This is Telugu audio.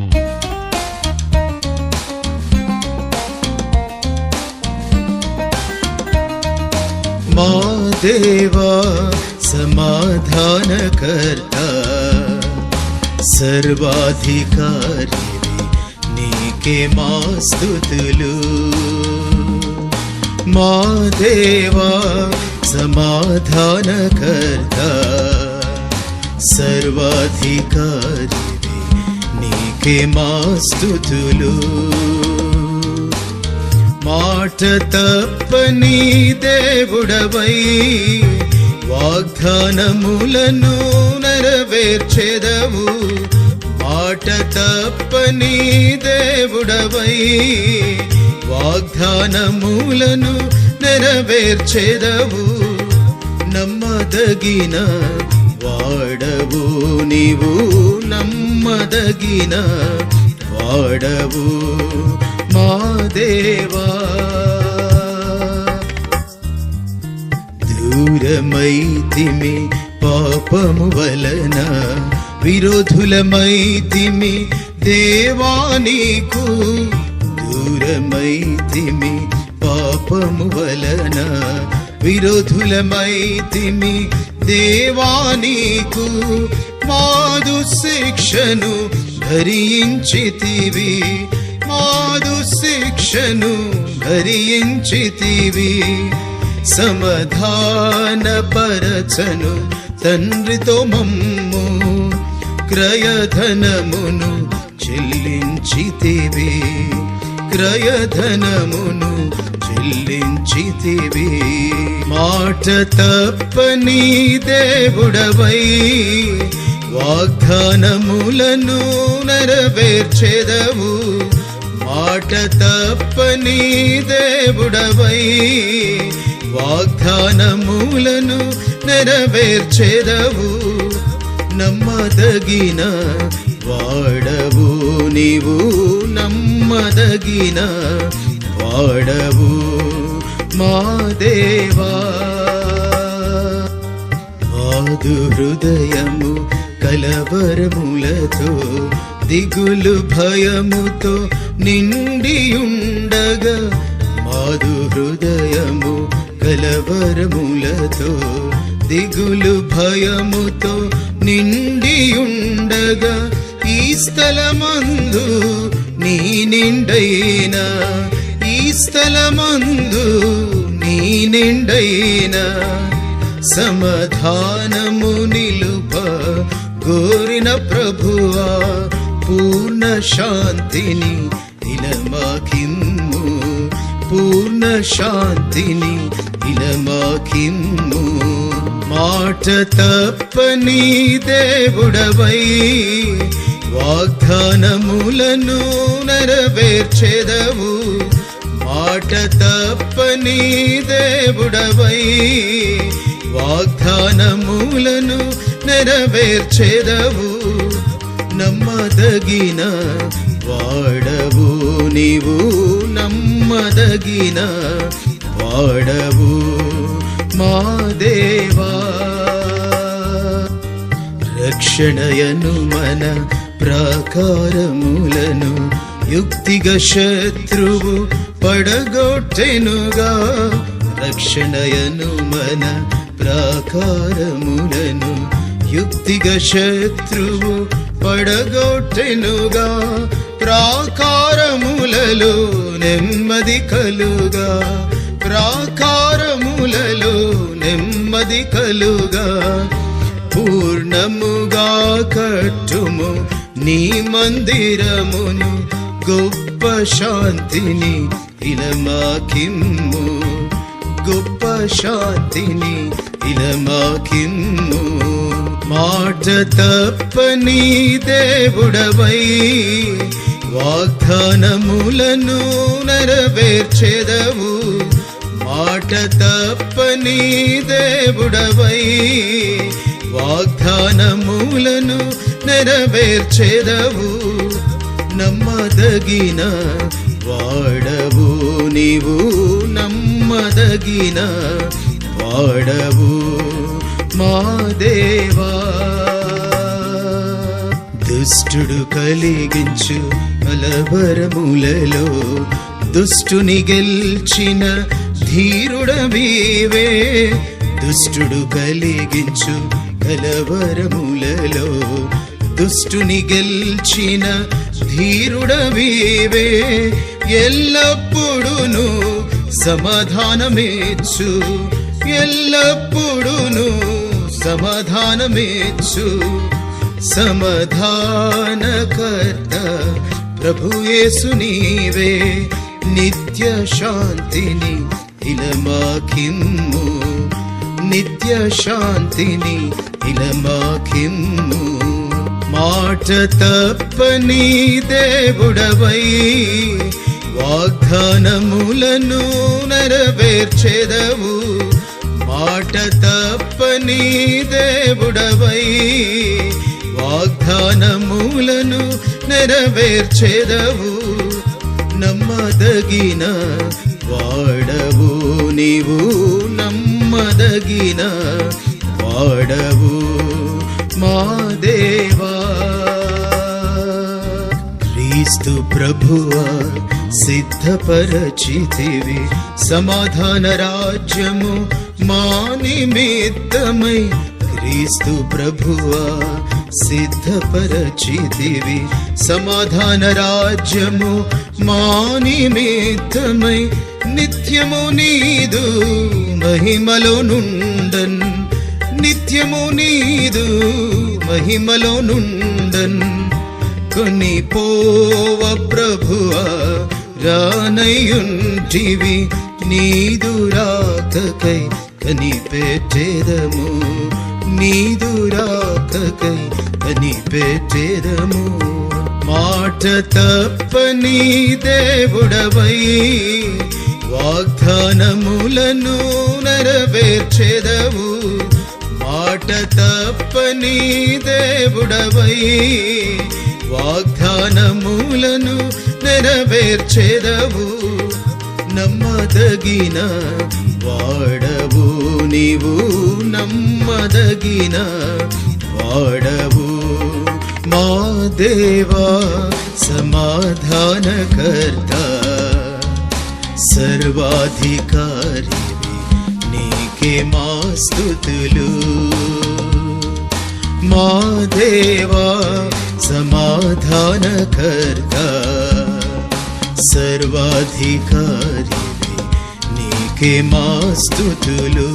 మా దేవా సమాధానకర్త సర్వాధికారివి నీకే మా స్తుతులు. మా దేవా సమాధానకర్త సర్వాధికారివి నీకే మా స్తుతులు. మాట తప్పని దేవుడవై వాగ్దానములను నెరవేర్చెదవు. మాట తప్పని దేవుడవై వాగ్దానములను నెరవేర్చెదవు. నమ్మదగిన వాడవు నీవు, నమ్మదగిన వాడవు మా దేవా. దూరమైతిమి పాపము వలన, విరోధులమైతిమి దేవా నీకు. దూరమైతిమి పాపము వలన, విరోధులమైతిమి దేవా నీకు. మాదు శిక్షను భరించితివి, మాదు శిక్షను భరించితివి. సమాధాన పరచను తండ్రితో మమ్ము, క్రయధనమును చెల్లించితివి, క్రయధనమును చెల్లించితివి. మాట తప్పని దేవుడవై వాగ్దానములను నెరవేర్చెదవు. మాట తప్పని దేవుడవై వాగ్దానములను నెరవేర్చెదవు. నమ్మదగిన వాడవు నీవు, నమ్మదగిన వాడవు మా దేవా. ఆదు హృదయము కలవరములతో, దిగులు భయముతో నిండియుండగా, మాదు హృదయము కలవరములతో, దిగులు భయముతో నిండియుండగా, ఈ స్థలమందు నీ నిండైన, ఈ స్థలమందు నీ నిండైన సమాధానము నిలుప కోరిన ప్రభువా. పూర్ణ శాంతిని ఇలమాకిమ్ము, పూర్ణ శాంతిని ఇలమాకిమ్ము. మాట తప్పని దేవుడవై వాగ్దానములను నెరవేర్చెదవు. మాట తప్పని దేవుడవై వాగ్దానములను నెరవేర్చెదవు. నమ్మదగిన వాడవు నీవు, నమ్మదగిన వాడవు మా దేవా. రక్షణయను మన ప్రాకారములను యుక్తిగా శత్రువు పడగొట్టెనుగా. రక్షణయను మన ప్రాకారములను యుక్తిగా శత్రువు పడగొట్టెనుగా. ప్రాకారములలో నెమ్మది కలుగా, ప్రాకారములలో నెమ్మది కలుగా. పూర్ణముగా కట్టుము నీ మందిరమును, గొప్ప శాంతిని ఇలమాకిమ్ము, గొప్ప శాంతిని ఇలమాకిమ్ము. మాట తప్పని దేవుడవై వాగ్దానములను నెరవేర్చెదవు. మాట తప్పని దేవుడవై వాగ్దానములను నెరవేర్చెదవు. నమ్మదగిన వాడవు నీవు, నమ్మదగిన వాడవు మా దేవా. దుష్టుడు కలిగించు కలవరములలో దుష్టుని గెల్చిన ధీరుడవీవే. దుష్టుడు కలిగించు కలవరములలో దుష్టుని గెల్చిన ధీరుడవీవే. ఎల్లప్పుడును సమాధానమేచ్చు, ఎల్లప్పుడును సమాధానమేచ్చు. సమాధానకర్త ప్రభు యేసు నీవే. నిత్య శాంతిని ఇలమాకిమ్ము, నిత్య శాంతిని ఇలమాకిమ్ము. మాట తప్పని దేవుడవై వాగ్దానములను నెరవేర్చెదవు. మాట తప్పని దేవుడవై వాగ్దానములను నెరవేర్చెదవు. నమ్మదగిన వాడవు నీవు, నమ్మదగిన వాడవు మా దేవా. క్రీస్తు ప్రభువా సిద్ధపరచితివి సమాధాన రాజ్యము మా నిమిత్తమై. క్రీస్తు ప్రభువా సిద్ధపరచితివి సమాధాన రాజ్యము మా నిమిత్తమై. నిత్యము నీదు మహిమలో నుండన్, నిత్యము నీదు మహిమలో నుండన్. కొనిపోవ ప్రభువా రానయుంటివి, నీదు రాకకై కనిపెట్టెదము, నీదు రాకకై కనిపెట్టెదము. మాట తప్పని దేవుడవై వాగ్దానములను నెరవేర్చెదవు. మాట తప్పని దేవుడవై వాగ్దానములను నెరవేర్చెదవు. నమ్మదగిన వాడవు నీవు, నమ్మదగిన వాడవు మా దేవా. సమాధానకర్త సర్వాధికారివి నీకే మా స్తుతులు. మా దేవా సమాధానకర్త సర్వాధికారివి నీకే మా స్తుతులు.